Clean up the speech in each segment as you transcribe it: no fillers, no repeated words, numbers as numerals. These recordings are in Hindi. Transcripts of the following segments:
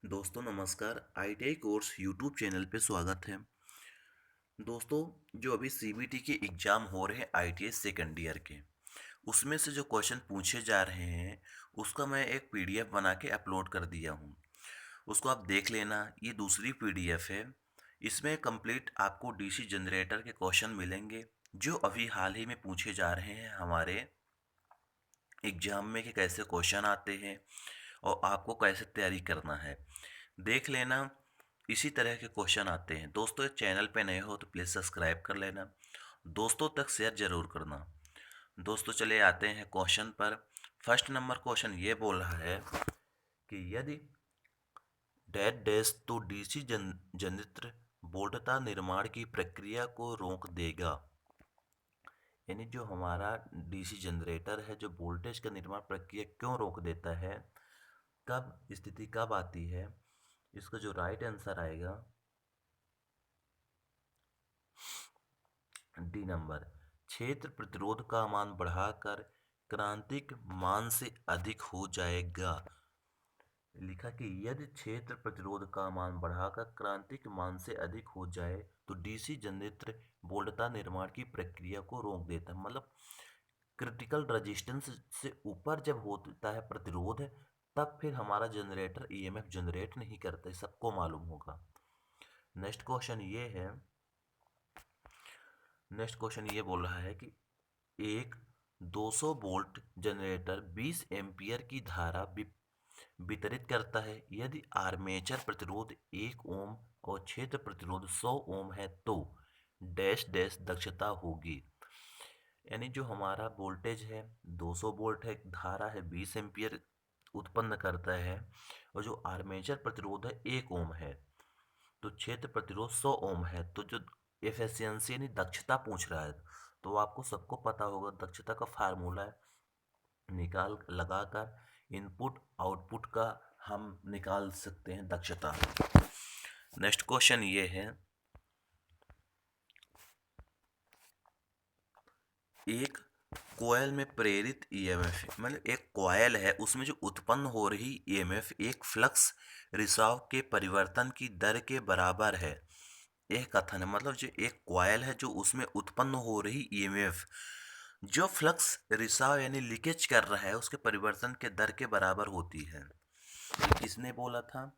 दोस्तों नमस्कार। आईटीआई कोर्स यूट्यूब चैनल पे स्वागत है। दोस्तों, जो अभी सीबीटी के एग्ज़ाम हो रहे हैं आईटीआई सेकंड ईयर के, उसमें से जो क्वेश्चन पूछे जा रहे हैं उसका मैं एक पीडीएफ बना के अपलोड कर दिया हूँ। उसको आप देख लेना। ये दूसरी पीडीएफ है। इसमें कंप्लीट आपको डीसी जनरेटर के क्वेश्चन मिलेंगे जो अभी हाल ही में पूछे जा रहे हैं हमारे एग्जाम में, कि कैसे क्वेश्चन आते हैं और आपको कैसे तैयारी करना है। देख लेना। इसी तरह के क्वेश्चन आते हैं। दोस्तों, इस चैनल पे नए हो तो प्लीज़ सब्सक्राइब कर लेना। दोस्तों तक शेयर जरूर करना। दोस्तों, चले आते हैं क्वेश्चन पर। फर्स्ट नंबर क्वेश्चन ये बोल रहा है कि यदि डैड डैश तो डीसी जनित्र बोल्टता निर्माण की प्रक्रिया को रोक देगा। यानी जो हमारा डीसी जनरेटर है जो वोल्टेज का निर्माण प्रक्रिया क्यों रोक देता है, कब स्थिति कब आती है। इसका जो राइट आंसर आएगा डी नंबर। क्षेत्र प्रतिरोध का मान बढ़ाकर क्रांतिक मान से अधिक हो जाएगा। लिखा कि यदि क्षेत्र प्रतिरोध का मान बढ़ाकर क्रांतिक मान से अधिक हो जाए तो डीसी जनरेटर वोल्टता निर्माण की प्रक्रिया को रोक देता है। मतलब क्रिटिकल रेजिस्टेंस से ऊपर जब होता है प्रतिरोध, तब फिर हमारा जनरेटर ईएमएफ जनरेट नहीं करता है, सबको मालूम होगा। नेक्स्ट क्वेश्चन ये है। नेक्स्ट क्वेश्चन ये बोल रहा है कि एक 200 वोल्ट जनरेटर 20 एम्पियर की धारा वितरित करता है। यदि आर्मेचर प्रतिरोध 1 ओम और क्षेत्र प्रतिरोध 100 ओम है तो डैश डैश दक्षता होगी। यानी जो हमारा वोल्टेज है 200 वोल्ट है, धारा है 20 एम्पियर उत्पन्न करता है, और जो आर्मेचर प्रतिरोध है 1 ओम है, तो क्षेत्र प्रतिरोध 100 ओम है। तो जो एफिशिएंसी यानी दक्षता पूछ रहा है, तो आपको सबको पता होगा दक्षता का फार्मूला है, निकाल लगाकर इनपुट आउटपुट का हम निकाल सकते हैं दक्षता। नेक्स्ट क्वेश्चन ये है। एक कोयल में प्रेरित ईएमएफ, मतलब एक कोयल है उसमें जो उत्पन्न हो रही ईएमएफ एक फ्लक्स रिसाव के परिवर्तन की दर के बराबर है। यह कथन है, मतलब जो एक कॉयल है जो उसमें उत्पन्न हो रही ईएमएफ जो फ्लक्स रिसाव यानी लीकेज कर रहा है उसके परिवर्तन के दर के बराबर होती है। ये किसने बोला था?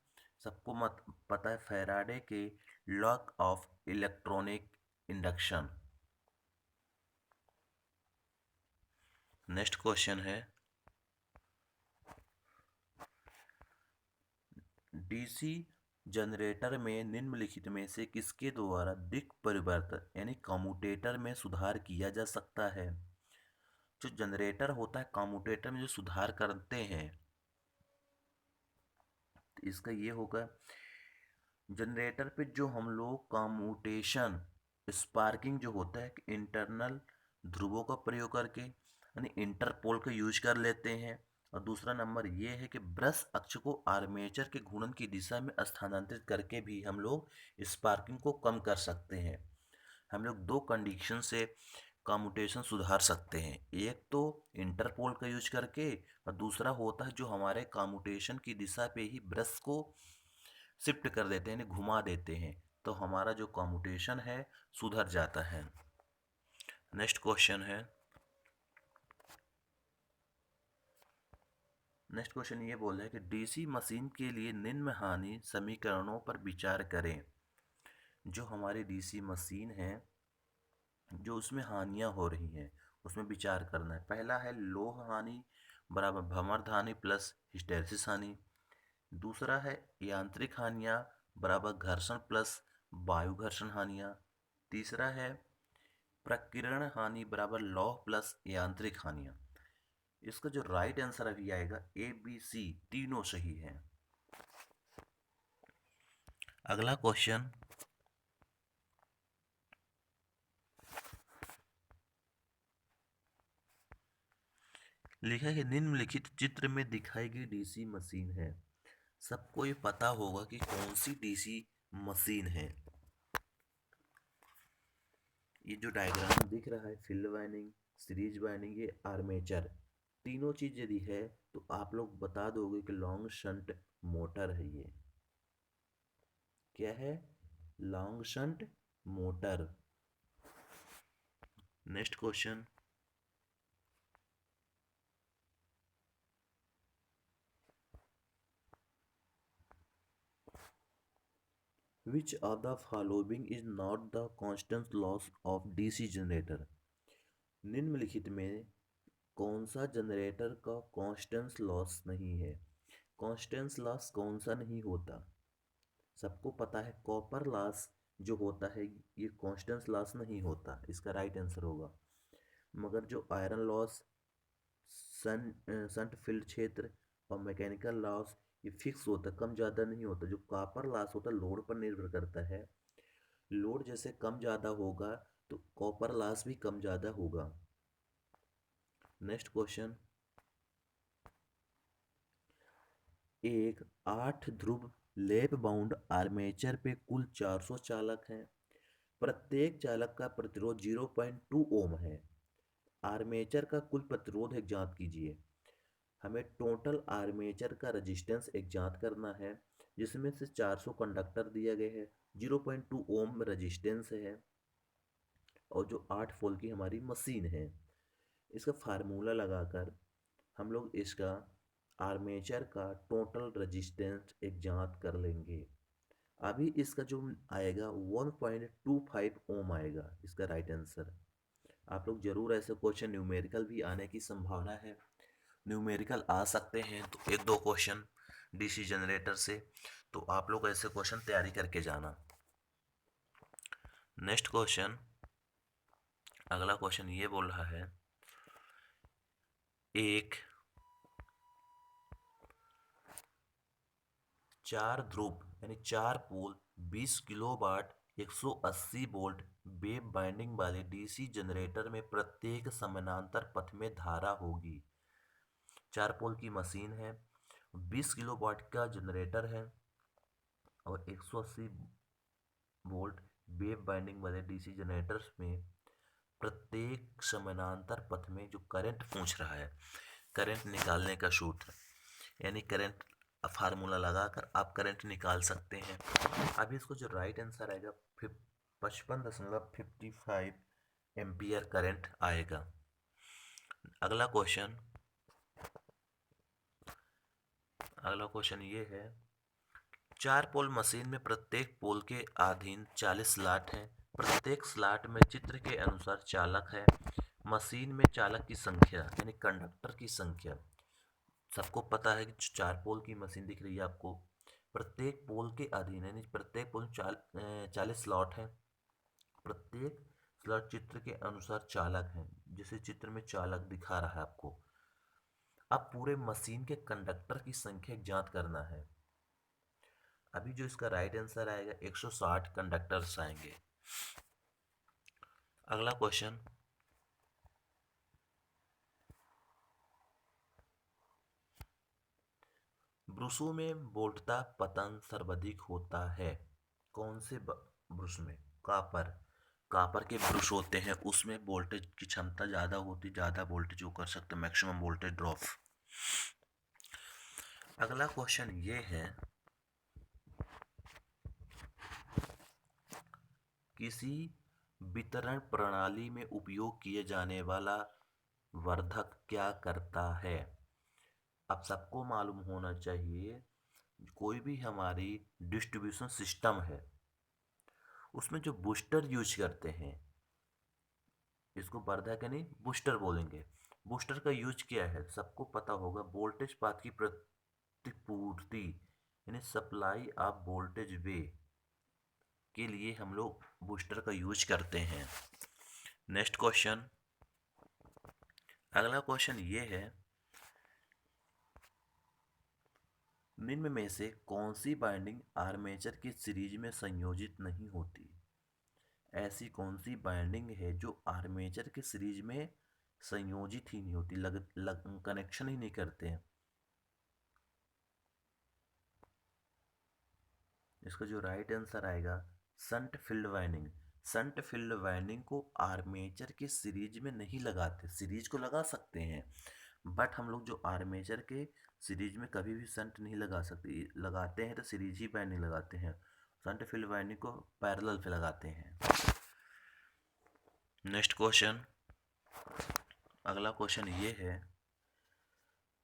सबको मत पता है, फैराडे के law of electronic induction. Next question है। डीसी जनरेटर में निम्नलिखित में से किसके द्वारा दिक् परिवर्तन यानी कम्यूटेटर में सुधार किया जा सकता है? जो जनरेटर होता है कम्यूटेटर में जो सुधार करते हैं, तो इसका ये होगा जनरेटर पे जो हम लोग कम्यूटेशन स्पार्किंग जो होता है कि इंटरनल ध्रुवों का प्रयोग करके यानी इंटरपोल का यूज कर लेते हैं। और दूसरा नंबर ये है कि ब्रश अक्ष को आर्मेचर के घूर्णन की दिशा में स्थानांतरित करके भी हम लोग स्पार्किंग को कम कर सकते हैं। हम लोग दो कंडीशन से कम्यूटेशन सुधार सकते हैं, एक तो इंटरपोल का यूज करके, और दूसरा होता है जो हमारे कम्यूटेशन की दिशा पे ही ब्रश को शिफ्ट कर देते हैं यानी घुमा देते हैं, तो हमारा जो कम्यूटेशन है सुधर जाता है। नेक्स्ट क्वेश्चन है। नेक्स्ट क्वेश्चन ये बोल रहा है कि डीसी मशीन के लिए निम्न हानि समीकरणों पर विचार करें। जो हमारी डीसी मशीन है जो उसमें हानियां हो रही हैं उसमें विचार करना है। पहला है लोह हानि बराबर भमर्द हानि प्लस हिस्टैरिसीस हानि। दूसरा है यांत्रिक हानियां बराबर घर्षण प्लस वायु घर्षण हानियां। तीसरा है प्रकीर्णन हानि बराबर लौह प्लस यांत्रिक हानियां। इसका जो राइट आंसर अभी आएगा ए बी सी तीनों सही है। अगला क्वेश्चन। लिखा है कि निम्नलिखित चित्र में दिखाई गई डीसी मशीन है। सबको ये पता होगा कि कौन सी डीसी मशीन है। ये जो डायग्राम दिख रहा है फील्ड वाइंडिंग, सीरीज वाइंडिंग, ये आर्मेचर, तीनों चीज यदि है तो आप लोग बता दोगे कि लॉन्ग शंट मोटर है ये। क्या है? Long shunt motor. Next question, which of the following is not the constant loss of DC generator? निम्नलिखित में कौन सा जनरेटर का कांस्टेंट लॉस नहीं है? कांस्टेंट लॉस कौन सा नहीं होता? सबको पता है कॉपर लॉस जो होता है ये कांस्टेंट लॉस नहीं होता, इसका राइट आंसर होगा। मगर जो आयरन लॉस, संट फील्ड क्षेत्र और मैकेनिकल लॉस ये फिक्स होता है, कम ज़्यादा नहीं होता। जो कॉपर लॉस होता है लोड पर निर्भर करता है, लोड जैसे कम ज़्यादा होगा तो कॉपर लॉस भी कम ज़्यादा होगा। नेक्स्ट क्वेश्चन, एक 8 ध्रुव लैप बाउंड आर्मेचर पे कुल 400 चालक हैं। प्रत्येक चालक का प्रतिरोध 0.2 ओम है। आर्मेचर का कुल प्रतिरोध एक ज्ञात कीजिए। हमें टोटल आर्मेचर का रेजिस्टेंस एक ज्ञात करना है, जिसमें से 400 कंडक्टर दिया गया है, 0.2 ओम रेजिस्टेंस है और जो 8 वोल्ट की हमारी मशीन है। इसका फार्मूला लगाकर हम लोग इसका आर्मेचर का टोटल रेजिस्टेंस एक ज्ञात कर लेंगे। अभी इसका जो आएगा 1.25 ओम आएगा इसका राइट आंसर। आप लोग जरूर ऐसे क्वेश्चन न्यूमेरिकल भी आने की संभावना है, न्यूमेरिकल आ सकते हैं तो एक दो क्वेश्चन डीसी जनरेटर से, तो आप लोग ऐसे क्वेश्चन तैयारी करके जाना। नेक्स्ट क्वेश्चन, अगला क्वेश्चन ये बोल रहा है, एक 4 ध्रुव यानी 4 पोल 20 किलोवाट 180 वोल्ट वेव बाइंडिंग वाले डीसी जनरेटर में प्रत्येक समानांतर पथ में धारा होगी। 4 पोल की मशीन है, 20 किलोवाट का जनरेटर है और 180 वोल्ट वेव बाइंडिंग वाले डीसी जनरेटर्स में प्रत्येक समानांतर पथ में जो करंट पूछ रहा है, करंट निकालने का सूत्र यानी करंट फार्मूला लगाकर आप करंट निकाल सकते हैं। अभी इसको जो राइट आंसर आएगा 55.55 एम्पियर करंट आएगा। अगला क्वेश्चन ये है, 4 पोल मशीन में प्रत्येक पोल के अधीन 40 स्लॉट हैं। प्रत्येक स्लॉट में चित्र के अनुसार चालक है। मशीन में चालक की संख्या यानी कंडक्टर की संख्या, सबको पता है कि 4 पोल की मशीन दिख रही है आपको, प्रत्येक पोल के अधीन यानी प्रत्येक पोल 40 स्लॉट है। प्रत्येक स्लॉट चित्र के अनुसार चालक है, जिसे चित्र में चालक दिखा रहा है आपको। अब पूरे मशीन के कंडक्टर की संख्या ज्ञात करना है। अभी जो इसका राइट आंसर आएगा 160 कंडक्टर्स आएंगे। अगला क्वेश्चन, ब्रुशों में वोल्टता पतन सर्वाधिक होता है। कौन से ब्रुश में? कापर के ब्रुश होते हैं, उसमें वोल्टेज की क्षमता ज़्यादा होती, ज़्यादा वोल्टेज जो कर सकते, मैक्सिमम वोल्टेज ड्रॉप। अगला क्वेश्चन ये है, किसी वितरण प्रणाली में उपयोग किए जाने वाला वर्धक क्या करता है? अब सबको मालूम होना चाहिए, कोई भी हमारी डिस्ट्रीब्यूशन सिस्टम है उसमें जो बूस्टर यूज करते हैं, इसको वर्धक नहीं बूस्टर बोलेंगे। बूस्टर का यूज क्या है सबको पता होगा, वोल्टेज पाथ की प्रतिपूर्ति यानी सप्लाई ऑफ वोल्टेज वे के लिए हम लोग बूस्टर का यूज करते हैं। नेक्स्ट क्वेश्चन, अगला क्वेश्चन ये है, निम्न में से कौन सी बाइंडिंग आर्मेचर की सीरीज में संयोजित नहीं होती? ऐसी कौन सी बाइंडिंग है जो आर्मेचर की सीरीज में संयोजित ही नहीं होती, कनेक्शन ही नहीं करते हैं? इसका जो राइट आंसर आएगा shunt field winding. Shunt field winding को आर्मेचर के सीरीज में नहीं लगाते, सीरीज को लगा सकते हैं बट हम लोग जो आर्मेचर के सीरीज में कभी भी संट नहीं लगा सकते, लगाते हैं तो सीरीज ही वाइंडिंग लगाते हैं। शंट फील्ड वाइंडिंग को पैरेलल पे लगाते हैं। नेक्स्ट क्वेश्चन, अगला क्वेश्चन ये है,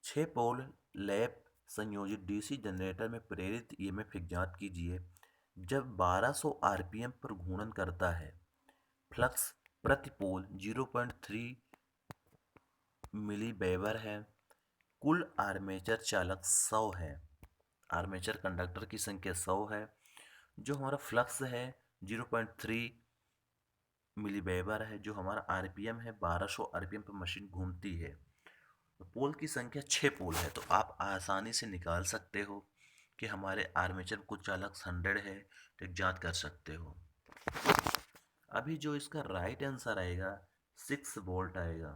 6 पोल लैप संयोजित डीसी जनरेटर में प्रेरित ईएमएफ ज्ञात कीजिए। जब 1200 आरपीएम पर घूर्णन करता है, फ्लक्स प्रति पोल 0.3 मिली वेबर है, कुल आर्मेचर चालक 100 है, आर्मेचर कंडक्टर की संख्या 100 है, जो हमारा फ्लक्स है 0.3 मिली वेबर है, जो हमारा आरपीएम है 1200 आरपीएम पर मशीन घूमती है, तो पोल की संख्या 6 पोल है। तो आप आसानी से निकाल सकते हो कि हमारे आर्मेचर कुल चालक 100 है, तो जांच कर सकते हो। अभी जो इसका राइट आंसर आएगा 6 वोल्ट आएगा,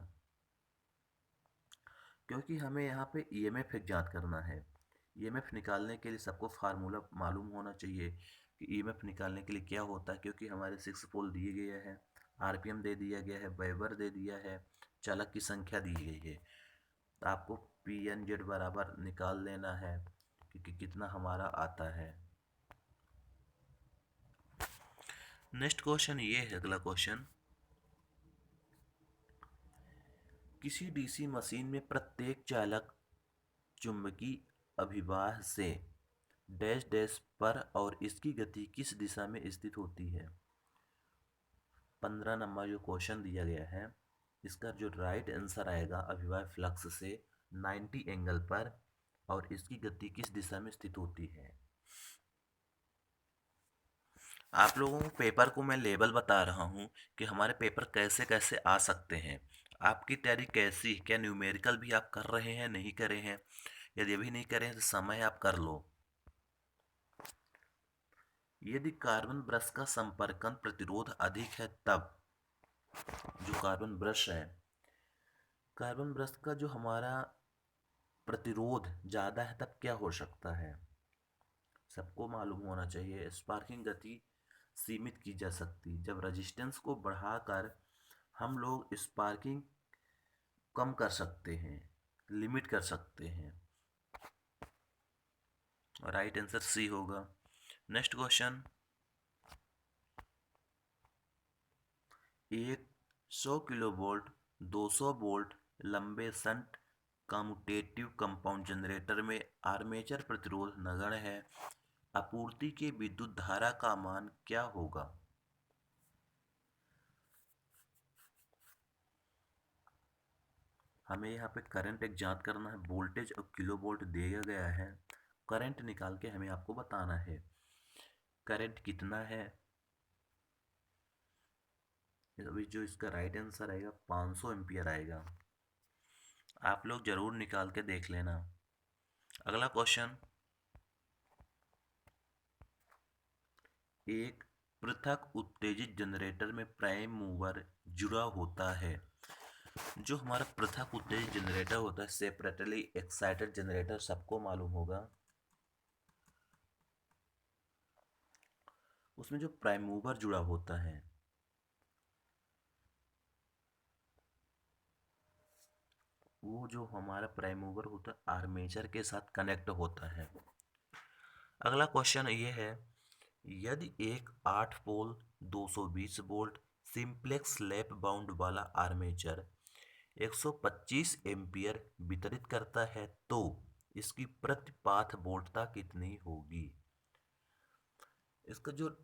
क्योंकि हमें यहाँ पे ईएमएफ ज्ञात करना है। ईएमएफ निकालने के लिए सबको फार्मूला मालूम होना चाहिए कि ईएमएफ निकालने के लिए क्या होता है, क्योंकि हमारे 6 पोल दिए गए हैं, आरपीएम दे दिया गया है, वेबर दे दिया है, चालक की संख्या दी गई है। तो आपको पी एन जेड बराबर निकाल लेना है कि कितना हमारा आता है। नेक्स्ट क्वेश्चन ये है, अगला क्वेश्चन, किसी डीसी मशीन में प्रत्येक चालक चुंबकीय अभिवाह से डैश डैश पर और इसकी गति किस दिशा में स्थित होती है। 15 नंबर जो क्वेश्चन दिया गया है, इसका जो राइट आंसर आएगा, अभिवाह फ्लक्स से 90 एंगल पर और इसकी गति किस दिशा में स्थित होती है। आप लोगों को पेपर को मैं लेबल बता रहा हूँ कि हमारे पेपर कैसे कैसे आ सकते हैं। आपकी तैयारी कैसी, क्या न्यूमेरिकल भी आप कर रहे हैं, नहीं करे हैं? यदि अभी नहीं करे हैं तो समय आप कर लो। यदि कार्बन ब्रश का संपर्कन प्रतिरोध अधिक है तब, जो कार्बन ब्रश है, कार्बन ब्रश का जो हमारा प्रतिरोध ज़्यादा है तब क्या हो सकता है, सबको मालूम होना चाहिए। स्पार्किंग गति सीमित की जा सकती, जब रेजिस्टेंस को बढ़ाकर हम लोग स्पार्किंग कम कर सकते हैं, लिमिट कर सकते हैं। राइट आंसर सी होगा। नेक्स्ट क्वेश्चन, एक 100 किलोवोल्ट 200 वोल्ट लंबे शंट कम्यूटेटिव कंपाउंड जनरेटर में आर्मेचर प्रतिरोध नगण्य है, आपूर्ति की विद्युत धारा का मान क्या होगा। हमें यहाँ पे करंट एक ज्ञात करना है, वोल्टेज और किलो वोल्ट दिया गया है, करंट निकाल के हमें आपको बताना है करंट कितना है। अभी जो इसका राइट आंसर आएगा 500 एम्पियर आएगा, आप लोग जरूर निकाल के देख लेना। अगला क्वेश्चन, एक पृथक उत्तेजित जनरेटर में प्राइम मूवर जुड़ा होता है। जो हमारा पृथक उत्तेजित जनरेटर होता है, सेपरेटली एक्साइटेड जनरेटर, सबको मालूम होगा, उसमें जो प्राइम मूवर जुड़ा होता है वो जो हमारा प्राइम मूवर होता है आर्मेचर के साथ कनेक्ट होता है। अगला क्वेश्चन ये है, यदि एक 8 पोल 220 वोल्ट सिंप्लेक्स लैप बाउंड वाला आर्मेचर 125 एम्पियर वितरित करता है तो इसकी प्रति पाथ वोल्टता कितनी होगी। इसका जो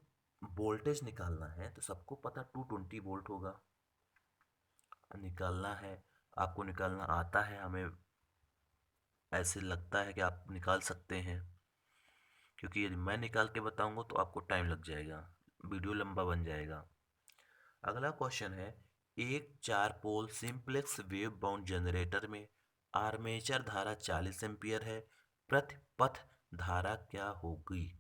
वोल्टेज निकालना है तो सबको पता 220 वोल्ट होगा, निकालना है, आपको निकालना आता है, हमें ऐसे लगता है कि आप निकाल सकते हैं, क्योंकि यदि मैं निकाल के बताऊंगा तो आपको टाइम लग जाएगा, वीडियो लंबा बन जाएगा। अगला क्वेश्चन है, एक 4 पोल सिंप्लेक्स वेव बाउंड जनरेटर में आर्मेचर धारा 40 एम्पियर है, प्रति पथ धारा क्या होगी।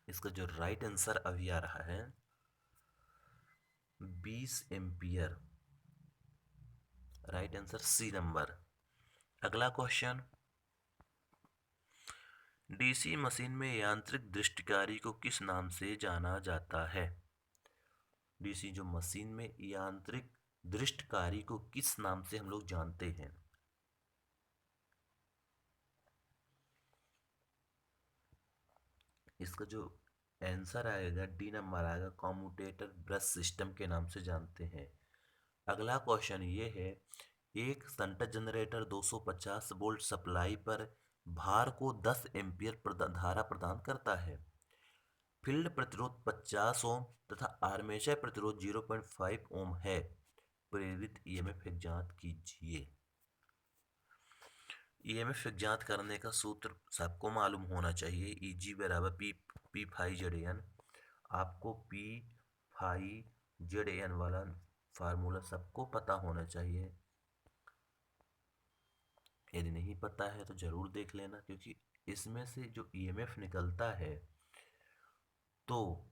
इसका जो राइट आंसर अभी आ रहा है 20 ampere, right answer C number. अगला क्वेश्चन, डीसी मशीन में यांत्रिक दृष्टिकारी को किस नाम से जाना जाता है। डीसी जो मशीन में यांत्रिक दृष्टिकारी को किस नाम से हम लोग जानते हैं। इसका जो आंसर आएगा डी नंबर आएगा, कॉम्यूटेटर ब्रश सिस्टम के नाम से जानते हैं। अगला क्वेश्चन ये है, एक संट जनरेटर 250 वोल्ट सप्लाई पर भार को 10 एम्पीयर धारा प्रदान करता है। फील्ड प्रतिरोध 50 ओम तथा आर्मेचर प्रतिरोध 0.5 ओम है। प्रेरित ईएमएफ ज्ञात कीजिए। ईएमएफ ज्ञात करने का सूत्र सबको मालूम होना चाहिए, Eg बराबर पी फाई जेड एन। आपको पी फाई जेड एन वाला फार्मूला सबको पता होना चाहिए। यदि नहीं पता है तो जरूर देख लेना, क्योंकि इसमें से जो ईएमएफ निकलता है तो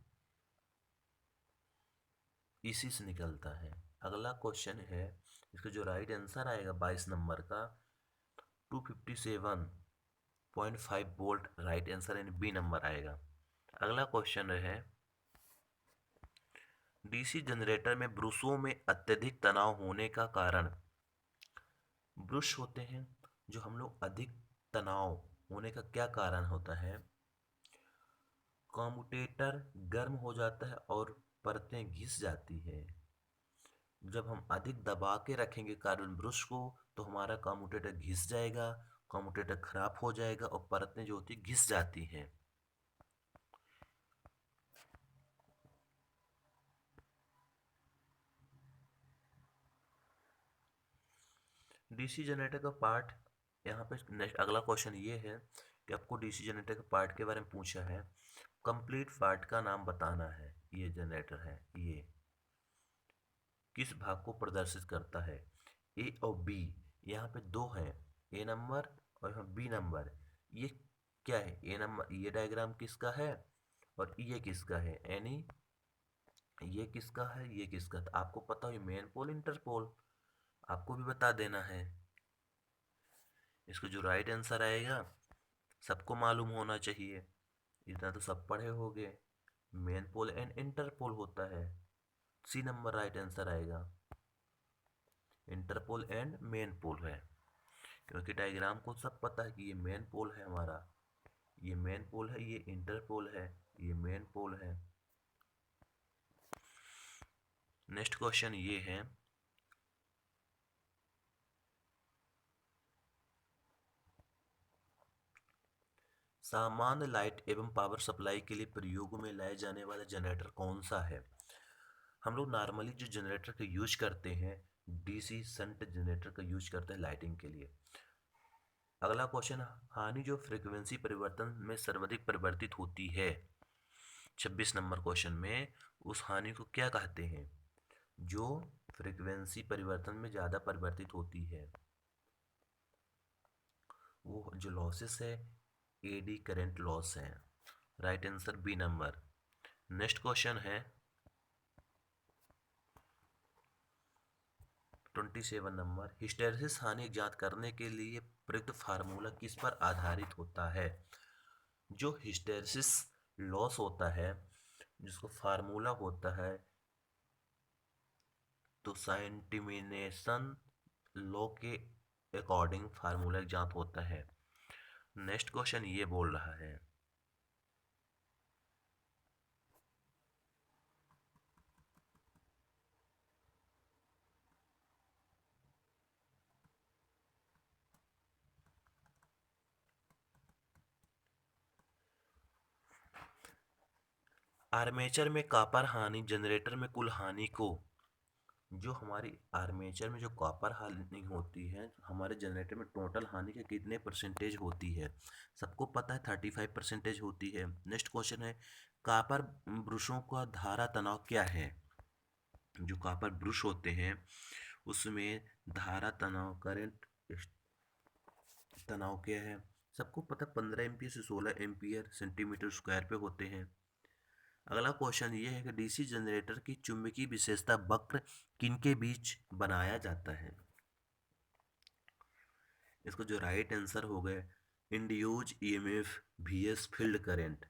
इसी से निकलता है। अगला क्वेश्चन है, इसका जो राइट आंसर आएगा 22 नंबर का 257.5 वोल्ट राइट आंसर यानी बी नंबर आएगा। अगला क्वेश्चन है, डीसी जनरेटर में ब्रुशों में अत्यधिक तनाव होने का कारण। ब्रुश होते हैं जो हम लोग अधिक तनाव होने का क्या कारण होता है? कम्यूटेटर गर्म हो जाता है और परतें घिस जाती है। जब हम अधिक दबा के रखेंगे कार्बन ब्रश को तो हमारा कम्यूटेटर घिस जाएगा, कम्यूटेटर खराब हो जाएगा और परतें जो होती घिस जाती हैं। डीसी जनरेटर का पार्ट, यहाँ पे नेक्स्ट अगला क्वेश्चन ये है कि आपको डीसी जनरेटर के पार्ट के बारे में पूछा है। कंप्लीट पार्ट का नाम बताना है। ये जनरेटर है, ये किस भाग को प्रदर्शित करता है? ए और बी, यहाँ पे दो हैं, ए नंबर और यहाँ बी नंबर। ये क्या है? ए नंबर, ये डायग्राम किसका है और ये किसका है? यानी ये किसका है, ये किसका? तो आपको पता हो, ये मेन पोल इंटरपोल, आपको भी बता देना है। इसको जो राइट आंसर आएगा सबको मालूम होना चाहिए, इतना तो सब पढ़े होंगे। मेन पोल एंड इंटरपोल होता है, सी नंबर राइट आंसर आएगा। इंटरपोल एंड मेन पोल है, क्योंकि डायग्राम को सब पता है कि ये मेन पोल है हमारा, ये मेन पोल है, ये इंटरपोल है, ये मेन पोल है। नेक्स्ट क्वेश्चन ये है, सामान्य लाइट एवं पावर सप्लाई के लिए प्रयोग में लाए जाने वाला जनरेटर कौन सा है? हम लोग नॉर्मली जो जनरेटर का यूज करते हैं, डीसी शंट जनरेटर का यूज करते हैं लाइटिंग के लिए। अगला क्वेश्चन, हानि जो फ्रीक्वेंसी परिवर्तन में सर्वाधिक परिवर्तित होती है, 26 नंबर क्वेश्चन में, उस हानि को क्या कहते हैं जो फ्रीक्वेंसी परिवर्तन में ज़्यादा परिवर्तित होती है? वो जो लॉसेस है एडी करंट लॉस है। Right answer B number. Next question है 27 नंबर, हिस्टैरिसीस हानि ज्ञात करने के लिए प्रयुक्त फार्मूला किस पर आधारित होता है? जो हिस्टैरिसीस लॉस होता है, जिसको फार्मूला होता है तो साइंटिमिनेशन लॉ के अकॉर्डिंग फार्मूला ज्ञात होता है। नेक्स्ट क्वेश्चन ये बोल रहा है, आर्मेचर में कॉपर हानि जनरेटर में कुल हानि को, जो हमारी आर्मेचर में जो कॉपर हानि होती है हमारे जनरेटर में टोटल हानि के कितने परसेंटेज होती है? सबको पता है 35% होती है। नेक्स्ट क्वेश्चन है, कॉपर ब्रशों का धारा तनाव क्या है? जो कॉपर ब्रश होते हैं उसमें धारा तनाव, करंट तनाव क्या है? सबको पता, 15 एम्पियर से 16 एम्पियर सेंटीमीटर स्क्वायर पे होते हैं। अगला क्वेश्चन ये है कि डीसी जनरेटर की चुंबकीय विशेषता वक्र किनके बीच बनाया जाता है? इसको जो राइट आंसर हो गए, induced EMF vs field current,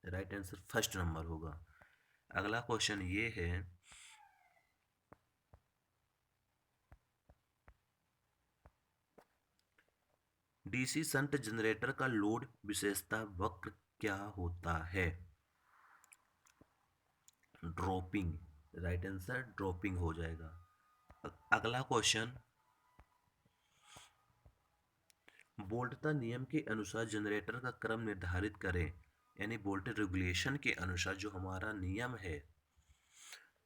right answer first number होगा। अगला क्वेश्चन ये है, डीसी शंट जनरेटर का लोड विशेषता वक्र क्या होता है? ड्रॉपिंग। राइट आंसर ड्रॉपिंग हो जाएगा। अगला क्वेश्चन, वोल्टता नियम के अनुसार जनरेटर का क्रम निर्धारित करें। यानी वोल्टेज रेगुलेशन के अनुसार जो हमारा नियम है,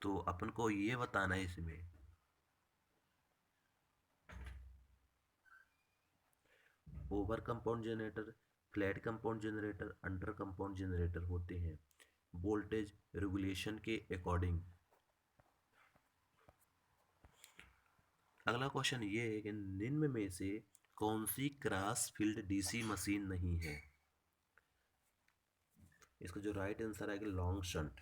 तो अपन को ये बताना है इसमें। Over compound generator, flat compound generator, under compound generator होते हैं वोल्टेज रेगुलेशन के अकॉर्डिंग। अगला क्वेश्चन ये है कि निम्न में से कौन सी क्रॉस फील्ड डीसी मशीन नहीं है? इसका जो राइट आंसर आएगा लॉन्ग शंट।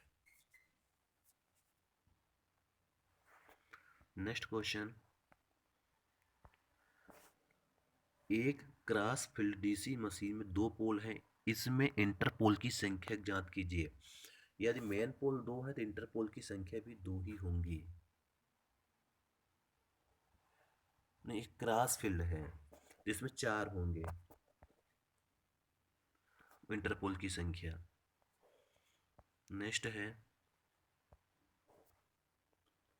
नेक्स्ट क्वेश्चन, एक क्रॉस फील्ड डीसी मशीन में दो पोल हैं, इसमें इंटरपोल की संख्या ज्ञात कीजिए। यदि मेन पोल दो है तो इंटरपोल की संख्या भी दो ही होंगी। नहीं, एक क्रॉस फील्ड है जिसमें चार होंगे इंटरपोल की संख्या। नेक्स्ट है,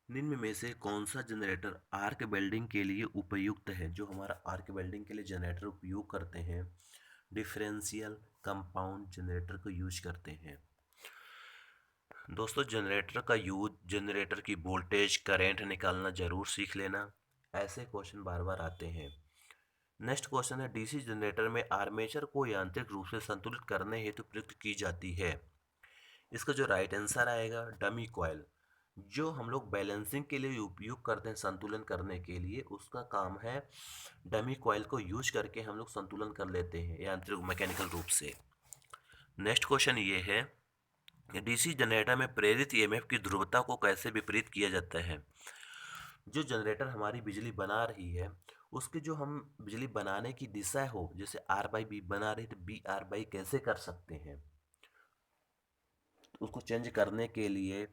निम्न में से कौन सा जनरेटर आर्क वेल्डिंग के लिए उपयुक्त है? जो हमारा आर्क वेल्डिंग के लिए जनरेटर उपयोग करते हैं, डिफरेंशियल कंपाउंड जनरेटर को यूज करते हैं। दोस्तों, जनरेटर का यूज, जनरेटर की वोल्टेज करंट निकालना जरूर सीख लेना, ऐसे क्वेश्चन बार बार आते हैं। नेक्स्ट क्वेश्चन है, डीसी जनरेटर में आर्मेचर को यांत्रिक रूप से संतुलित करने हेतु प्रयुक्त की जाती है। इसका जो राइट आंसर आएगा डमी कॉइल। जो हम लोग बैलेंसिंग के लिए उपयोग करते हैं, संतुलन करने के लिए, उसका काम है डमी कॉइल को यूज करके हम लोग संतुलन कर लेते हैं यांत्रिक मैकेनिकल रूप से। नेक्स्ट क्वेश्चन ये है, डीसी जनरेटर में प्रेरित ईएमएफ की ध्रुवता को कैसे विपरीत किया जाता है? जो जनरेटर हमारी बिजली बना रही है, उसकी जो हम बिजली बनाने की दिशा हो, जैसे आर बाई बी बना रही, तो बी आर बाई कैसे कर सकते हैं? उसको चेंज करने के लिए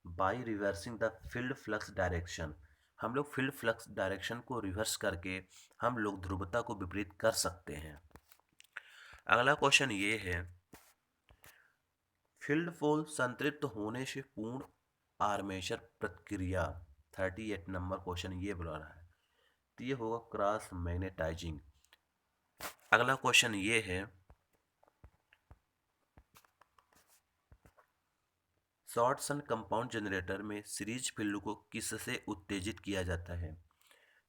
by reversing the field flux direction, हम लोग फील्ड फ्लक्स डायरेक्शन को रिवर्स करके हम लोग ध्रुवता को विपरीत कर सकते हैं। अगला क्वेश्चन ये है, फील्ड पोल संतृप्त होने से पूर्ण आर्मेचर प्रतिक्रिया, 38 नंबर क्वेश्चन ये बोला रहा है, तो ये होगा क्रॉस मैग्नेटाइजिंग। अगला क्वेश्चन ये है, शॉर्ट सन कंपाउंड जनरेटर में सीरीज फील्ड को किससे उत्तेजित किया जाता है?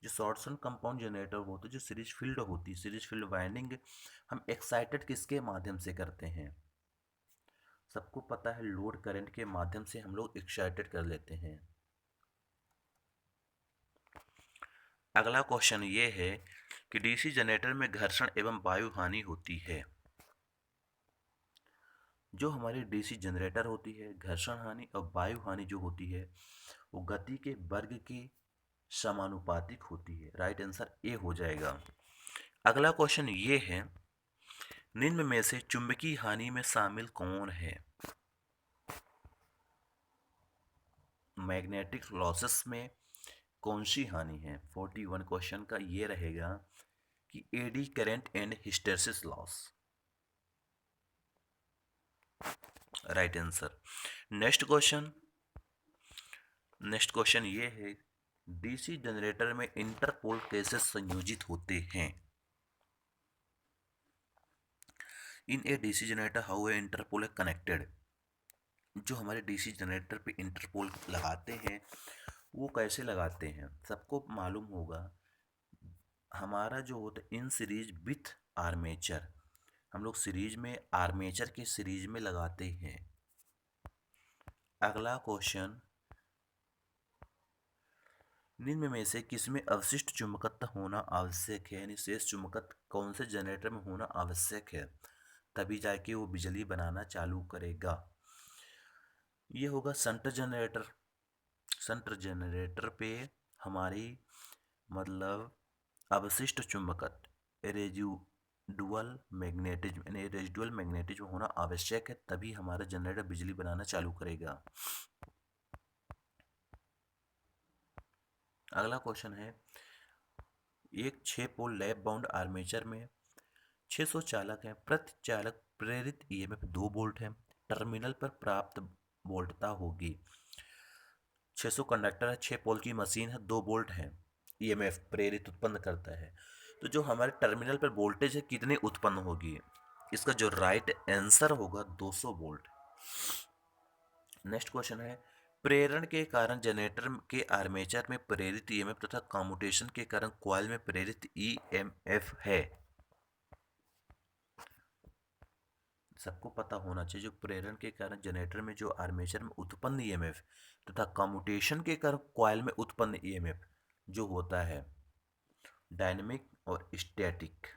जो शॉर्ट सन कंपाउंड जनरेटर होता है, जो सीरीज फील्ड होती है, सीरीज फील्ड वाइंडिंग हम एक्साइटेड किसके माध्यम से करते हैं? सबको पता है लोड करंट के माध्यम से हम लोग एक्साइटेड कर लेते हैं। अगला क्वेश्चन ये है कि डीसी जनरेटर में घर्षण एवं वायु हानि होती है। जो हमारी डीसी जनरेटर होती है, घर्षण हानि और वायु हानि जो होती है, वो गति के वर्ग की समानुपातिक होती है। राइट आंसर ए हो जाएगा। अगला क्वेश्चन ये है, निम्न में से चुंबकीय हानि में शामिल कौन है? मैग्नेटिक लॉसेस में कौन सी हानि है? 41 क्वेश्चन का ये रहेगा कि eddy current and hysteresis loss. Right answer. Next question ये है, डीसी जनरेटर में इंटरपोल कैसे संयोजित होते हैं? In a DC generator how a interpole है कनेक्टेड। जो हमारे डीसी जनरेटर पे इंटरपोल लगाते हैं, वो कैसे लगाते हैं? सबको मालूम होगा, हमारा जो होता है इन सीरीज विथ आर्मेचर, हम लोग सीरीज में आर्मेचर के सीरीज में लगाते हैं। अगला क्वेश्चन, निम्न में से किसमें अवशिष्ट चुंबकत्व होना आवश्यक है? यानी शेष चुंबकत्व कौन से जनरेटर में होना आवश्यक है, तभी जाके वो बिजली बनाना चालू करेगा? ये होगा शंट जनरेटर। शंट जनरेटर पे हमारी मतलब अवशिष्ट चुंबकत्व रेजिडुअल मैग्नेटिज्म, यानी रेजिडुअल मैग्नेटिज्म होना आवश्यक है, तभी हमारा जनरेटर बिजली बनाना चालू करेगा। अगला क्वेश्चन है, एक 6 पोल लैप बाउंड आर्मेचर में 600 चालक हैं, प्रति चालक प्रेरित ईएमएफ 2 वोल्ट है, टर्मिनल पर प्राप्त वोल्टता होगी। 600 कंडक्टर है, 6 पोल की मशीन है, 2 वोल्ट है, ईएमएफ प्रेरित उत्पन्न करता है। तो जो हमारे टर्मिनल पर वोल्टेज है कितनी उत्पन्न होगी, इसका जो राइट आंसर होगा 200 वोल्ट। नेक्स्ट क्वेश्चन है, प्रेरण के कारण जनरेटर के आर्मेचर में प्रेरित ईएमएफ तथा कम्यूटेशन के कारण कॉइल में प्रेरित ईएमएफ है। सबको पता होना चाहिए जो प्रेरण के कारण जनरेटर में जो आर्मेचर में उत्पन्न ईएमएफ तथा कम्यूटेशन के कारण कॉइल में उत्पन्न ईएमएफ जो होता है डायनेमिक और स्टैटिक।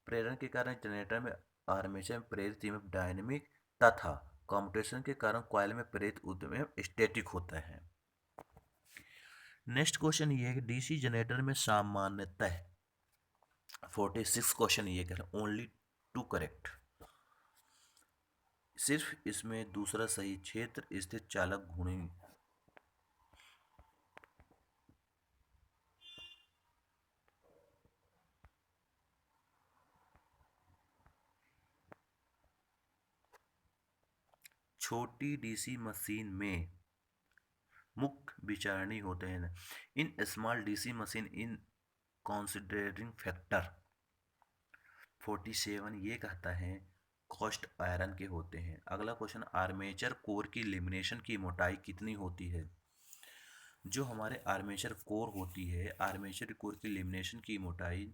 प्रेरण के कारण जनरेटर में आर्मेचर में प्रेरित ईएमएफ डायनेमिक तथा कम्यूटेशन के कारण कॉइल में प्रेरित ईएमएफ स्टैटिक होता है। नेक्स्ट क्वेश्चन ये है कि डीसी जनरेटर में सामान्यतः 46 क्वेश्चन ये कह रहे ओनली 2 करेक्ट। सिर्फ इसमें दूसरा सही क्षेत्र स्थित चालक घूर्णी छोटी डीसी मशीन में मुख्य विचारणी होते हैं। In small DC machine in considering factor 47 ये कहता है कॉस्ट आयरन के होते हैं। अगला क्वेश्चन, आर्मेचर कोर की लेमिनेशन की मोटाई कितनी होती है। जो हमारे आर्मेचर कोर होती है, आर्मेचर कोर की लेमिनेशन की मोटाई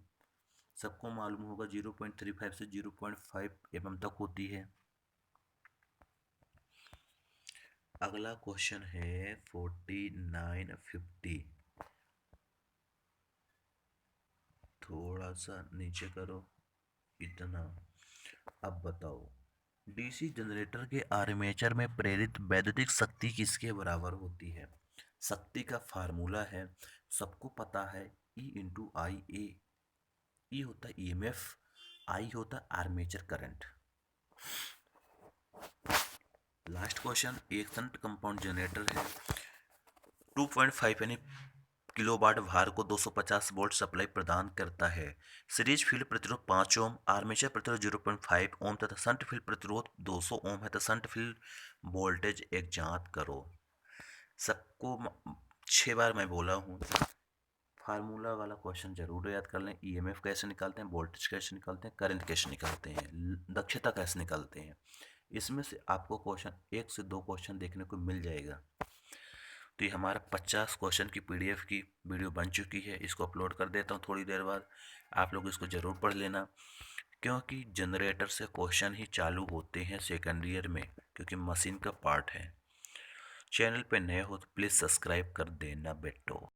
सबको मालूम होगा 0.35 से 0.5 mm तक होती है। अगला क्वेश्चन है 4950, थोड़ा सा नीचे करो इतना। अब बताओ डीसी जनरेटर के आर्मेचर में प्रेरित वैद्युतिक शक्ति किसके बराबर होती है। शक्ति का फार्मूला है, सबको पता है, E इंटू आई। ई होता है ईएमएफ, आई होता है आर्मेचर करंट। लास्ट क्वेश्चन, एक शंट कंपाउंड जनरेटर है 2.5 यानी किलोवाट भार को 250 वोल्ट सप्लाई प्रदान करता है। सीरीज फील्ड प्रतिरोध 5 ओम, आर्मेचर प्रतिरोध 0.5 ओम तथा शंट फील्ड प्रतिरोध 200 ओम है। तो शंट फील्ड वोल्टेज एक ज्ञात करो। सबको 6 बार मैं बोला हूँ, फार्मूला वाला क्वेश्चन जरूर याद कर लें। ईएमएफ कैसे निकालते हैं, वोल्टेज कैसे निकालते हैं, करंट कैसे निकालते हैं, दक्षता कैसे निकालते हैं। इसमें से आपको क्वेश्चन 1 से 2 क्वेश्चन देखने को मिल जाएगा। तो ये हमारा 50 क्वेश्चन की पीडीएफ की वीडियो बन चुकी है। इसको अपलोड कर देता हूँ थोड़ी देर बाद, आप लोग इसको ज़रूर पढ़ लेना, क्योंकि जनरेटर से क्वेश्चन ही चालू होते हैं सेकेंड ईयर में, क्योंकि मशीन का पार्ट है। चैनल पे नए हो तो प्लीज़ सब्सक्राइब कर देना बेटो।